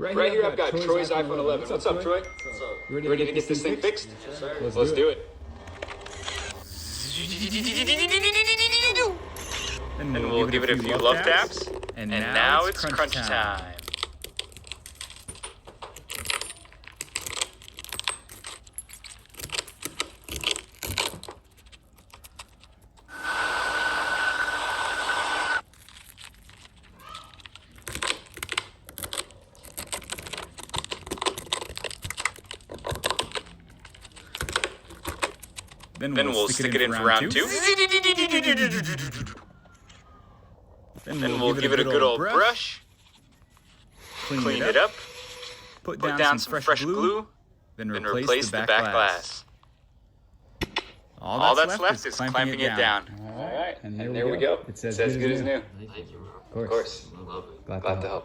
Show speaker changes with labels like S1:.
S1: Right here I've got Troy's iPhone 11. What's up, Troy? What's up?
S2: You
S1: Ready to get this thing fixed?
S2: Yes, sir.
S1: Let's do it.
S2: And we'll give it a few love taps. And now it's crunch time. Then we'll stick it in for round two. Then we'll give it a good old brush. Clean it up. Put down some fresh glue. Then replace the back glass. All that's left is clamping it down.
S1: All right, and there we go. It says good as new.
S3: Thank you, bro.
S1: Of course.
S3: I love it.
S1: Glad to help.